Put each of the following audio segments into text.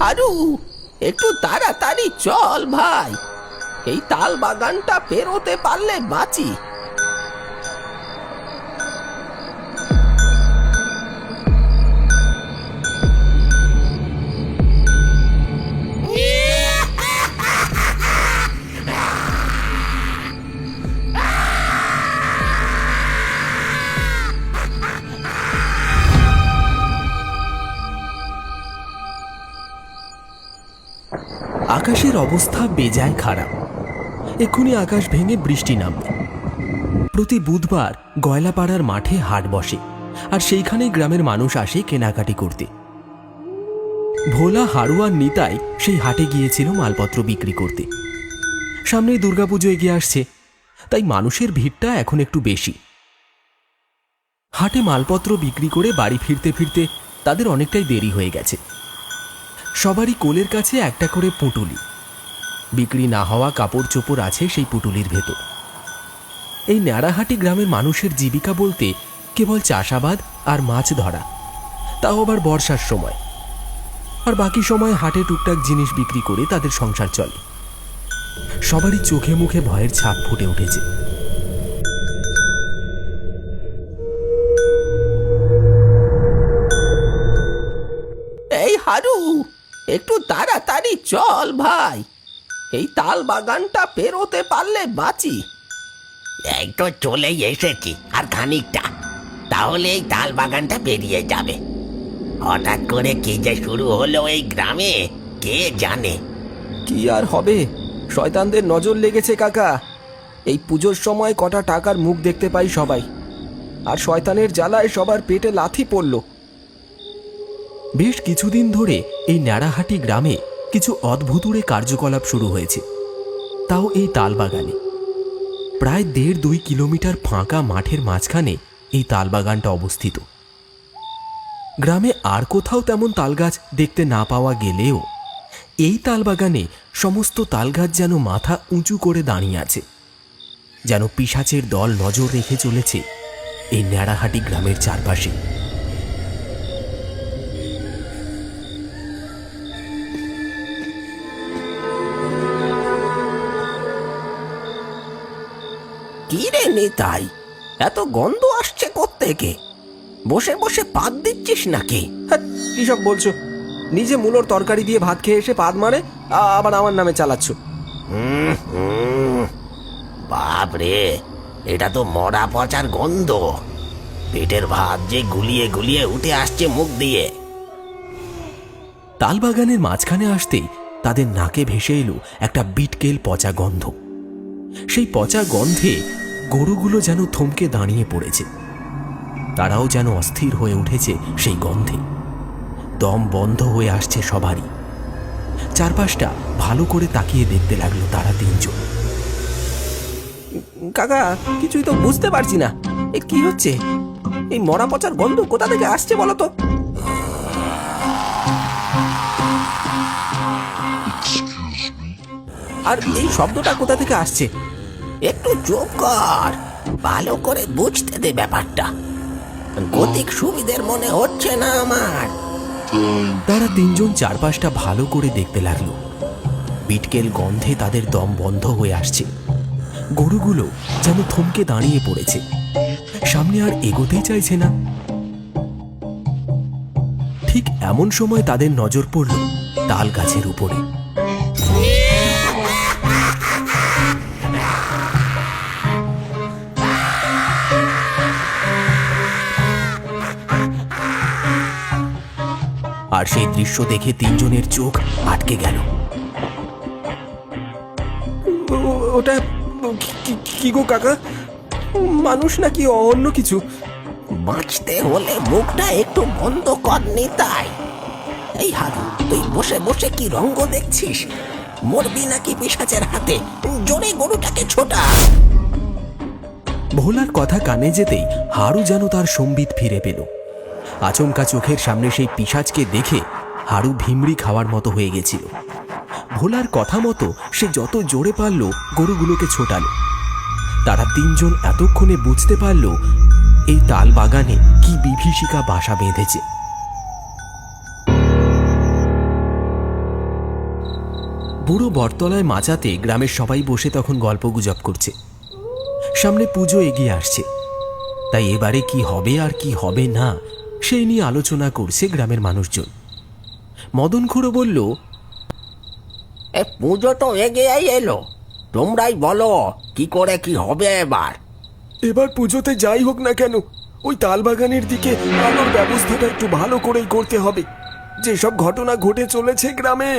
হারু, একটু তাড়াতাড়ি চল ভাই, এই তাল বাগানটা পেরোতে পারলে বাঁচি। আকাশের অবস্থা বেজায় খারাপ। এক্ষুনি আকাশ ভেঙে বৃষ্টি নামবে। প্রতি বুধবার গয়লাপাড়ার মাঠে হাট বসে, আর সেইখানে গ্রামের মানুষ আসে কেনাকাটি করতে। ভোলা, হারু আর নিতাই সেই হাটে গিয়েছিল মালপত্র বিক্রি করতে। সামনেই দুর্গাপুজো এগিয়ে আসছে, তাই মানুষের ভিড়টা এখন একটু বেশি। হাটে মালপত্র বিক্রি করে বাড়ি ফিরতে ফিরতে তাদের অনেকটাই দেরি হয়ে গেছে। সবারই কোলের কাছে একটা করে পুঁটুলি, বিক্রি না হওয়া কাপড় চোপড় আছে সেই পুঁটুলির ভেতর। এই ন্যাড়াহাটি গ্রামের মানুষের জীবিকা বলতে কেবল চাষাবাদ আর মাছ ধরা, তাও আবার বর্ষার সময়। আর বাকি সময় হাটে টুকটাক জিনিস বিক্রি করে তাদের সংসার চলে। সবারই চোখে মুখে ভয়ের ছাপ ফুটে উঠেছে। এই হারু, একটু তাড়াতাড়ি চল ভাই, এই তাল বাগানটা পেরোতে পারলে বাঁচি। এই তো চলেই এসেছি, আর খানিকটা, তাহলে এই তাল বাগানটা পেরিয়ে যাবে। হঠাৎ করে কি যে শুরু হলো এই গ্রামে, কে জানে। কি আর হবে, শয়তানদের নজর লেগেছে কাকা। এই পুজোর সময় কটা টাকার মুখ দেখতে পাই সবাই, আর শয়তানের জ্বালায় সবার পেটে লাথি পড়ল। বেশ কিছুদিন ধরে এই ন্যাড়াহাটি গ্রামে কিছু অদ্ভুতুড়ে কার্যকলাপ শুরু হয়েছে, তাও এই তালবাগানে। প্রায় 1.5-2 কিলোমিটার ফাঁকা মাঠের মাঝখানে এই তালবাগানটা অবস্থিত। গ্রামে আর কোথাও তেমন তালগাছ দেখতে না পাওয়া গেলেও এই তালবাগানে সমস্ত তালগাছ যেন মাথা উঁচু করে দাঁড়িয়ে আছে, যেন পিশাচের দল নজর রেখে চলেছে এই ন্যাড়াহাটি গ্রামের চারপাশে। কি রে নিতাই, এত গন্ধ আসছে কোত্থেকে? বসে বসে পাদ দিচ্ছিস নাকি? কি সব বলছো? নিজে মূলোর তরকারি দিয়ে ভাত খেয়ে এসে পাদ মারে, আবার আমার নামে চালাচ্ছ। বাপরে, এটা তো মরা পচার গন্ধ। পেটের ভাত যে গুলিয়ে গুলিয়ে উঠে আসছে মুখ দিয়ে। তালবাগানের মাঝখানে আসতেই তাদের নাকে ভেসে এলো একটা বিটকেল পচা গন্ধ। সেই পচা গন্ধে গরুগুলো যেন থমকে দাঁড়িয়ে পড়েছে। তারাও যেন অস্থির হয়ে উঠেছে সেই গন্ধে। দম বন্ধ হয়ে আসছে সবারই। চারপাশটা ভালো করে তাকিয়ে দেখতে লাগলো তারা তিনজন। কাকা, কিছুই তো বুঝতে পারছি না, এ কি হচ্ছে? এই মরা পচার গন্ধ কোথা থেকে আসছে বলো তো? আর এই শব্দটা কোথা থেকে আসছে? একটু চুপ কর, ভালো করে বুঝতে দে ব্যাপারটা। গতিক সুবিধের মনে হচ্ছে না আমার। তারা তিনজন চারপাশটা ভালো করে দেখতে লাগলো। বিটকেল গন্ধে তাদের দম বন্ধ হয়ে আসছে। গরুগুলো যেন থমকে দাঁড়িয়ে পড়েছে, সামনে আর এগোতেই চাইছে না। ঠিক এমন সময় তাদের নজর পড়ল তাল গাছের উপরে। আর সেই দৃশ্য দেখে তিনজনের চোখ আটকে গেল। ওটা কি গো কাকা? মানুষ নাকি অন্য কিছু? বাঁচতে হলে মুখটা একটু বন্ধ কর নিতাই। এই হারু, তুই বসে বসে কি রঙ্গ দেখছিস? মরবি নাকি পিশাচের হাতে? জোরে গরুটাকে ছোটা। ভোলার কথা কানে যেতেই হারু যেন তার সম্বিত ফিরে পেল। আচমকা চোখের সামনে সেই পিশাচকে দেখে হারু ভিমড়ি খাওয়ার মতো হয়ে গেছিল। ভোলার কথা মতো সে যত জোরে পারল গরুগুলোকে ছোটাল। তারা তিনজন এতক্ষণে বুঝতে পারল এই তাল বাগানে কি বিভীষিকা বাসা বেঁধেছে। বুড়ো বটতলায় মাচাতে গ্রামের সবাই বসে তখন গল্পগুজব করছে। সামনে পুজো এগিয়ে আসছে, তাই এবারে কি হবে আর কি হবে না সেই নিয়ে আলোচনা করছে গ্রামের মানুষজন। মদন খুড়ো বলল, এ পুজো তো এগিয়েই এলো, তোমরাই বলো কি করে কি হবে এবার। এবার পুজোতে যাই হোক না কেন, ওই তালবাগানের দিকে আলোর ব্যবস্থাটা একটু ভালো করেই করতে হবে। যেসব ঘটনা ঘটে চলেছে গ্রামে,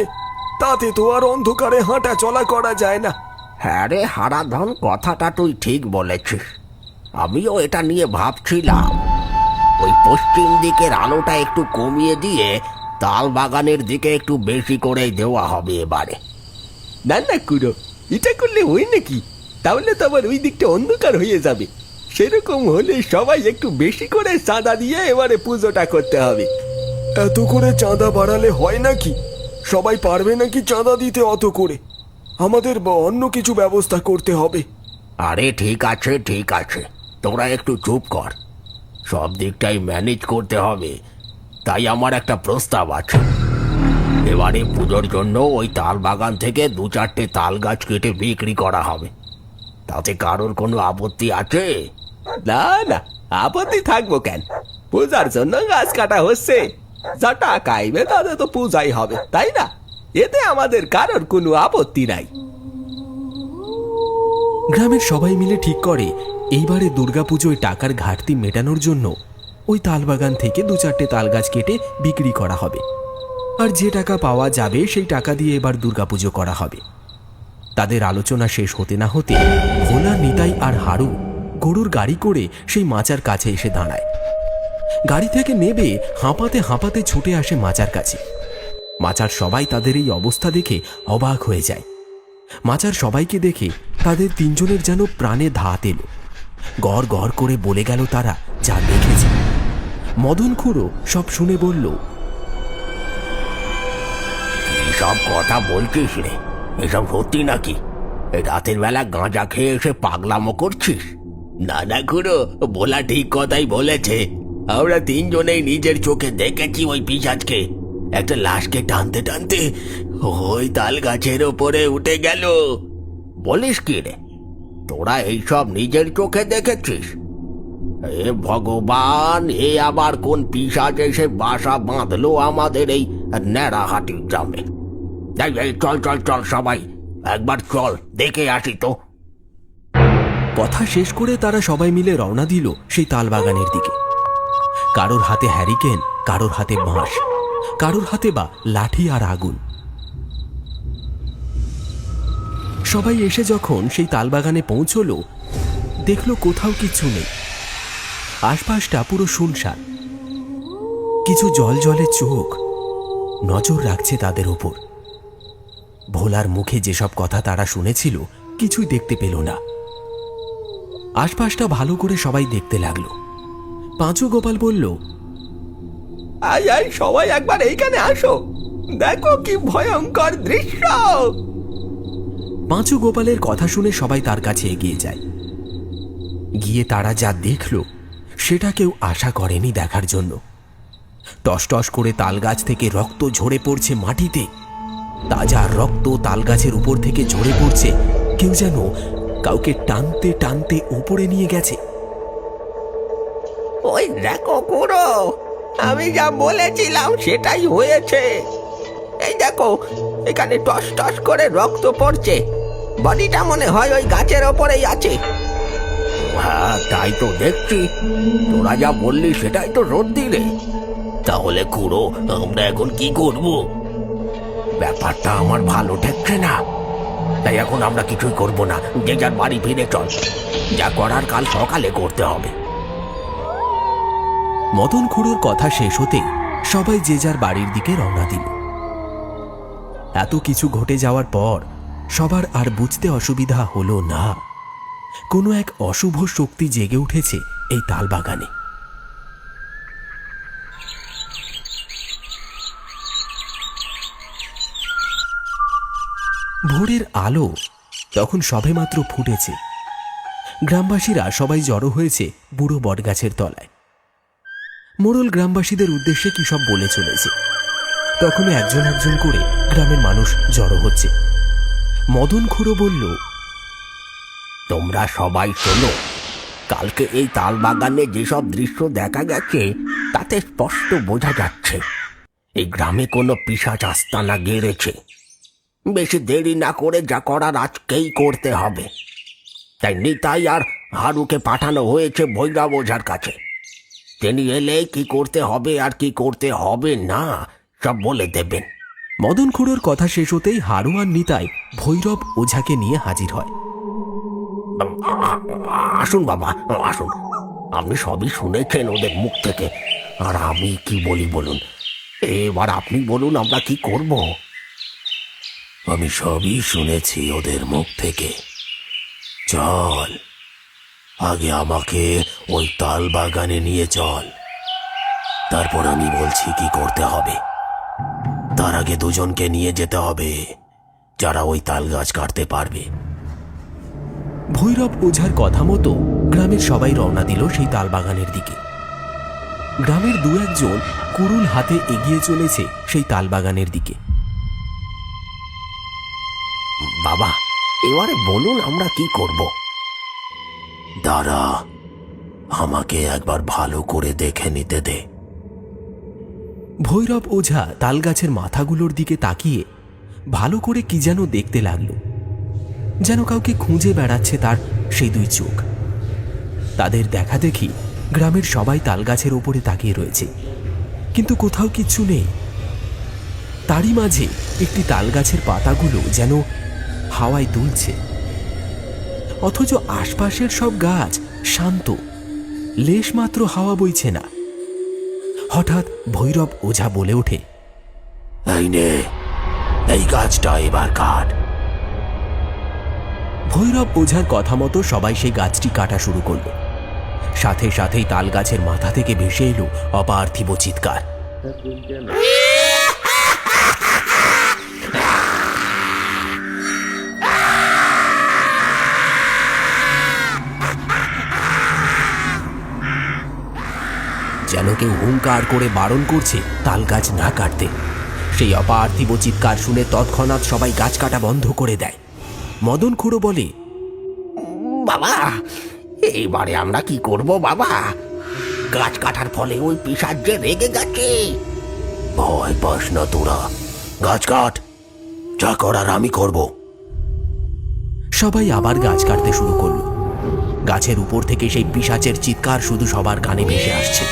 তাতে তো আর অন্ধকারে হাঁটা চলা করা যায় না। হ্যাঁ রে হারাধন, কথাটা তুই ঠিক বলেছিস। আমিও এটা নিয়ে ভাবছিলাম, ওই পশ্চিম দিকের আলোটা একটু কমিয়ে দিয়ে তাল বাগানের দিকে একটু বেশি করেই দেওয়া হবে এবারে। না না কুড়ো, এটা করলে হয় নাকি? তাহলে তো আবার ওই দিকটা অন্ধকার হয়ে যাবে। সেরকম হলে সবাই একটু বেশি করে চাঁদা দিয়ে এবারে পুজোটা করতে হবে। এত করে চাঁদা বাড়ালে হয় নাকি? সবাই পারবে নাকি চাঁদা দিতে অত করে? আমাদের অন্য কিছু ব্যবস্থা করতে হবে। আরে ঠিক আছে ঠিক আছে, তোরা একটু চুপ কর। সব দিকটাই ম্যানেজ করতে হবে। তাই আমার একটা প্রস্তাব আছে। এবারে পুজোর জন্য ওই তাল বাগান থেকে 2-4টে তাল গাছ কেটে বিক্রি করা হবে। তাতে কারোর কোনো আপত্তি আছে? না না, আপত্তি থাকবো কেন? পূজার জন্য গাছ কাটা হচ্ছে, যা টাকা আইবে তাতে তো পূজাই হবে, তাই না? এতে আমাদের কারোর কোনো আপত্তি নাই। গ্রামের সবাই মিলে ঠিক করে এইবারে দুর্গাপুজোয় টাকার ঘাটতি মেটানোর জন্য ওই তালবাগান থেকে 2-4টে তাল গাছ কেটে বিক্রি করা হবে। আর যে টাকা পাওয়া যাবে সেই টাকা দিয়ে এবার দুর্গাপুজো করা হবে। তাদের আলোচনা শেষ হতে না হতে ভোলা, নিতাই আর হারু গরুর গাড়ি করে সেই মাচার কাছে এসে দাঁড়ায়। গাড়ি থেকে নেবে হাঁপাতে হাঁপাতে ছুটে আসে মাচার কাছে। মাচার সবাই তাদের এই অবস্থা দেখে অবাক হয়ে যায়। মাচার সবাইকে দেখে তাদের তিনজনের যেন প্রাণে ধাত এলো। গড় গড় করে বলে গেল তারা যা দেখেছে। মদন খুড়ো সব শুনে বলল, এসব কথা বলছিস রে? এসব সত্যি নাকি? এই রাতের বেলা গাঁজা খেয়ে এসে পাগলামো করছিস? না না খুড়ো, বলা ঠিক কথাই বলেছে। আমরা তিনজনেই নিজের চোখে দেখেছি ওই পিশাচকে একটা লাশকে টানতে টানতে ওই তাল গাছের ওপরে উঠে গেল। বলিস কি রে, তোরা এইসব নিজের চোখে দেখেছিস? এ ভগবান, এ আবার কোন পিশাচ এসে বাসা বাঁধলো আমাদের এই নেড়াহাটি গ্রামে? চল চল চল সবাই, একবার চল দেখে আসি তো। কথা শেষ করে তারা সবাই মিলে রওনা দিল সেই তালবাগানের দিকে। কারোর হাতে হ্যারিকেন, কারোর হাতে বাঁশ, কারোর হাতে বা লাঠি আর আগুন। সবাই এসে যখন সেই তালবাগানে পৌঁছলো, দেখলো কোথাও কিছু নেই। আশপাশটা পুরো শুনশান। কিছু জল জলে চোখ নজর রাখছে তাদের উপর। ভোলার মুখে যেসব কথা তারা শুনেছিল কিছুই দেখতে পেল না। আশপাশটা ভালো করে সবাই দেখতে লাগলো। পাঁচু গোপাল বলল, আই আই সবাই একবার এইখানে আসো, দেখো কি ভয়ঙ্কর দৃশ্য। পাঁচু গোপালের কথা শুনে সবাই তার কাছে এগিয়ে যায়। গিয়ে তারা যা দেখল সেটা কেউ আশা করেনি দেখার জন্য। টসটস করে তালগাছ থেকে রক্ত ঝরে পড়ছে মাটিতে। তাজা রক্ত তালগাছের উপর থেকে ঝরে পড়ছে। কেউ যেন কাউকে টানতে টানতে উপরে নিয়ে গেছে। ওই দেখো খুড়ো, আমি যা বলেছিলাম সেটাই হয়েছে। এই দেখো, এখানে টস টস করে রক্ত পড়ছে। বডিটা মনে হয় ওই গাছের ওপরেই আছে। হ্যাঁ তাই তো দেখছি, তোরা যা বললি সেটাই তো সত্যি রে। তাহলে খুড়ো, আমরা এখন কি করব? ব্যাপারটা আমার ভালো ঠেকছে না। তাই এখন আমরা কিছুই করব না, যে যার বাড়ি ফিরে চল। যা করার কাল সকালে করতে হবে। মদন খুড়োর কথা শেষ হতেই সবাই যে যার বাড়ির দিকে রওনা দিল। এত কিছু ঘটে যাওয়ার পর সবার আর বুঝতে অসুবিধা হলো না, কোনো এক অশুভ শক্তি জেগে উঠেছে এই তালবাগানে। ভোরের আলো তখন সবেমাত্র ফুটেছে। গ্রামবাসীরা সবাই জড়ো হয়েছে বুড়ো বটগাছের তলায়। মোড়ল গ্রামবাসীদের উদ্দেশ্যে কি সব বলে চলেছে। তখনই একজন একজন করে গ্রামের মানুষ জড়ো হচ্ছে। মদন খুড়ো বলল, তোমরা সবাই শোনো, কালকে এই তাল বাগানে যেসব দৃশ্য দেখা গেছে তাতে স্পষ্ট বোঝা যাচ্ছে এই গ্রামে কোনো পিশাচ আস্তানা গেড়েছে। বেশি দেরি না করে যা করার আজকেই করতে হবে। তাই নিতাই আর হারুকে পাঠানো হয়েছে ভৈরব ওঝার কাছে। তিনি এলে কি করতে হবে আর কি করতে হবে না সব বলে দেবেন। মদন খুড়োর কথা শেষ হতেই হারু আর নিতাই ভৈরব ওঝাকে নিয়ে হাজির হয়। আসুন বাবা, আসুন। আপনি সবই শুনেছেন ওদের মুখ থেকে, আর আমি কি বলি বলুন? এবার আপনি বলুন আমরা কি করব। আমি সবই শুনেছি ওদের মুখ থেকে। চল, আগে আমাকে ওই তাল বাগানে নিয়ে চল, তারপর আমি বলছি কি করতে হবে। তার আগে দুজনকে নিয়ে যেতে হবে যারা ওই তাল গাছ কাটতে পারবে। ভৈরব ওঝার কথা মতো গ্রামের সবাই রওনা দিল সেই তালবাগানের দিকে। গ্রামের দু একজন কুড়ুল হাতে এগিয়ে চলেছে সেই তালবাগানের দিকে। বাবা, এবারে বলুন আমরা কি করব। দাঁড়া, আমাকে একবার ভালো করে দেখে নিতে দে। ভৈরব ওঝা তালগাছের মাথাগুলোর দিকে তাকিয়ে ভালো করে কি যেন দেখতে লাগলো, যেন কাউকে খুঁজে বেড়াচ্ছে তার সেই দুই চোখ। তাদের দেখা দেখি গ্রামের সবাই তালগাছের ওপরে তাকিয়ে রয়েছে, কিন্তু কোথাও কিচ্ছু নেই। তারই মাঝে একটি তালগাছের পাতাগুলো যেন হাওয়ায় দুলছে, অথচ আশপাশের সব গাছ শান্ত, লেশমাত্র হাওয়া বইছে না। হঠাৎ ভৈরব ওঝা বলে ওঠে, এই নে, এই গাছটা এবার কাট। ভৈরব ওঝার কথা মতো সবাই সেই গাছটি কাটা শুরু করল। সাথে সাথেই তাল গাছের মাথা থেকে ভেসে এলো অপার্থিব চিৎকার। যেন কেউ হুঙ্কার করে বারণ করছে তাল গাছ না কাটতে। সেই অপার্থিব চিৎকার শুনে তৎক্ষণাৎ সবাই গাছ কাটা বন্ধ করে দেয়। মদন খুড়ো বলে, বাবা, এইবারে আমরা কি করব বাবা? গাছ কাটার ফলে ওই পিশাচ যে রেগে গেছে। ভয় পাস না তোরা, গাছ কাট, যা করার আমি করব। সবাই আবার গাছ কাটতে শুরু করলো। গাছের উপর থেকে সেই পিশাচের চিৎকার শুধু সবার কানে ভেসে আসছে।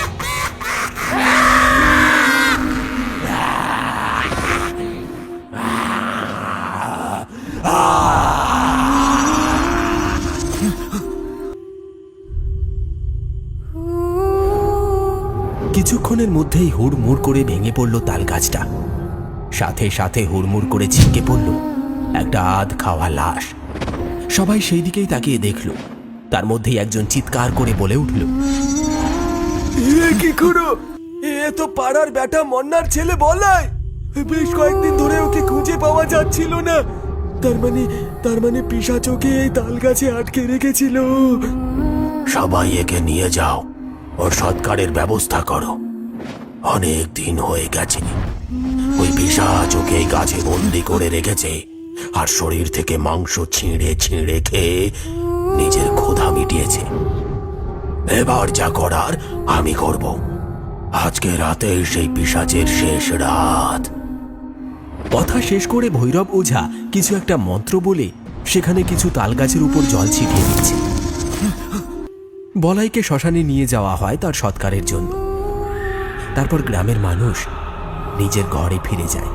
কিছুক্ষণের মধ্যেই হুড়মুড় করে ভেঙে পড়ল তাল গাছটা। সাথে সাথে হুড়মুড় করে ছিটকে পড়ল একটা আধ খাওয়া লাশ। সবাই সেই দিকেই তাকিয়ে দেখল। তার মধ্যেই একজন চিৎকার করে বলে উঠল, কি করো? এ তো পাড়ার বেটা মন্নার ছেলে বলাই। বেশ কয়েকদিন ধরে ওকে খুঁজে পাওয়া যাচ্ছিল না। তার মানে পিশাচ ওকে এই তাল গাছে আটকে রেখেছিল। সবাই একে নিয়ে যাও, ওর সৎকারের ব্যবস্থা করো। অনেক দিন হয়ে গেছে ওই পিশাচ ওকে এই গাছে বন্দি করে রেখেছে, আর শরীর থেকে মাংস ছিঁড়ে ছিঁড়ে খেয়ে নিজের ক্ষুধা মিটিয়েছে। এবার যা করার আমি করব। আজকে রাতে সেই পিশাচের শেষ রাত। কথা শেষ করে ভৈরব ওঝা কিছু একটা মন্ত্র বলে সেখানে কিছু তালগাছের উপর জল ছিটিয়ে দিচ্ছে। বলাইকে শ্মশানে নিয়ে যাওয়া হয় তার সৎকারের জন্য। তারপর গ্রামের মানুষ নিজের ঘরে ফিরে যায়।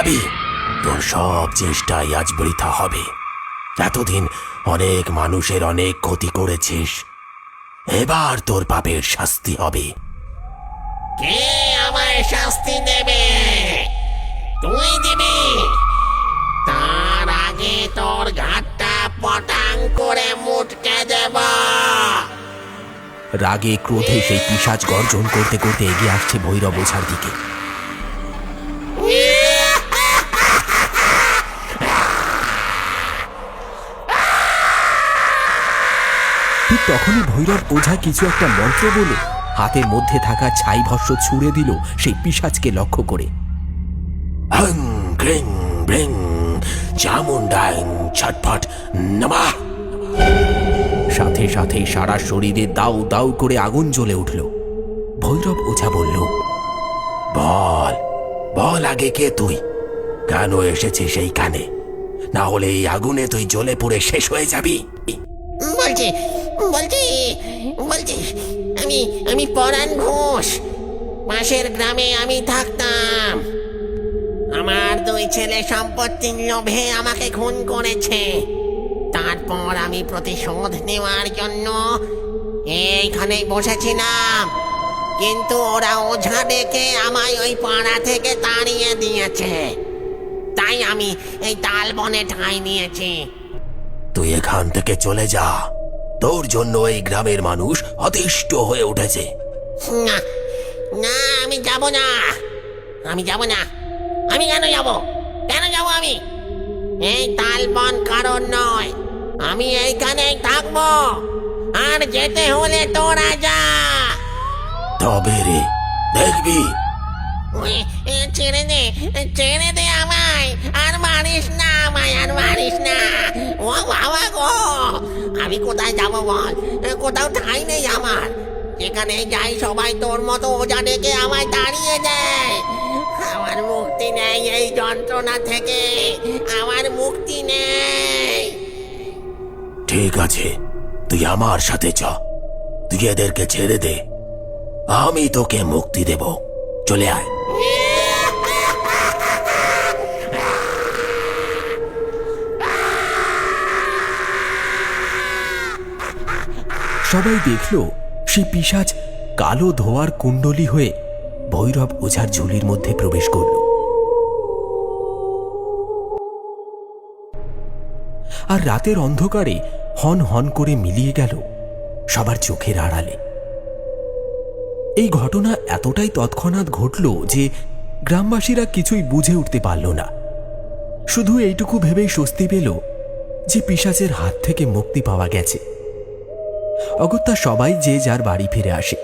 পালাবি? তোর সব চেষ্টাই আজ বৃথা হবে। এতদিন অনেক মানুষের অনেক ক্ষতি করেছিস, এবার তোর পাপের শাস্তি হবে। কে আমায় শাস্তি দেবে? তুই দিবি? তার আগে তোর ঘাটটা পটাং করে মুটকে দেব। রাগে ক্রোধে সেই পিশাচ গর্জন করতে করতে এগিয়ে আসছে ভৈরব ওঝার দিকে। ঠিক তখনই ভৈরব ওঝা কিছু একটা মন্ত্র বলে হাতের মধ্যে থাকা ছাই ভস্ম ছুঁড়ে দিল সেই পিশাচকে লক্ষ্য করে। হং ক্রিং ব্রিং চামুন্ডাং ছটফট নমঃ। সাথে সাথে সারা শরীরে দাউ দাউ করে আগুন জ্বলে উঠল। ভৈরব ওঝা বলল, বল বল আগে কে তুই? কেন এসেছিস এইখানে? না হলে এই আগুনে তুই জ্বলে পুড়ে শেষ হয়ে যাবি। বলছি বলছি বলছি আমি পরাণ ঘোষ। পাশের গ্রামে আমি থাকতাম। আমার দুই ছেলে সম্পত্তির লোভে আমাকে খুন করেছে। তারপর আমি প্রতিশোধ নেওয়ার জন্য এইখানেই বসেছিলাম, কিন্তু ওরা ওঝা ডেকে আমায় ওই পাড়া থেকে তাড়িয়ে দিয়েছে। তাই আমি এই তালবনে ঠাঁই নিয়েছি। তুই এখান থেকে চলে যা, তোর জন্য এই গ্রামের মানুষ অতিষ্ঠ হয়ে উঠেছে। না না, আমি যাব না, আমি যাব না। আমি কেন যাব? কেন যাব আমি? এই তালবন কারণ নয়, আমি এইখানেই থাকবো। আর যেতে হলে তোরা যা। তবে রে দেখবি। ছেড়ে দে আমায়। আর মারিস না আমায়, আর মারিস না। ও বাবা গো, আমি কোথায় যাব বল? কোথাও ঠাঁই নেই আমার। যেখানে যাই সবাই তোর মতো ওঝা ডেকে আমায় তাড়িয়ে দেয়। আমার মুক্তি নেই এই যন্ত্রণা থেকে, আমার মুক্তি নেই। ঠিক আছে, তুই আমার সাথে চ। তুই এদেরকে ছেড়ে দে, আমি তোকে মুক্তি দেব। চলে আয়। সবাই দেখল সেই পিশাচ কালো ধোয়ার কুণ্ডলী হয়ে ভৈরব ওঝার ঝুলির মধ্যে প্রবেশ করল। আর রাতের অন্ধকারে হন হন করে মিলিয়ে গেল সবার চোখের আড়ালে। এই ঘটনা এতটাই তৎক্ষণাৎ ঘটল যে গ্রামবাসীরা কিছুই বুঝে উঠতে পারল না। শুধু এইটুকু ভেবেই স্বস্তি পেল যে পিশাচের হাত থেকে মুক্তি পাওয়া গেছে। অগত্যা সবাই যে যার বাড়ি ফিরে আসে।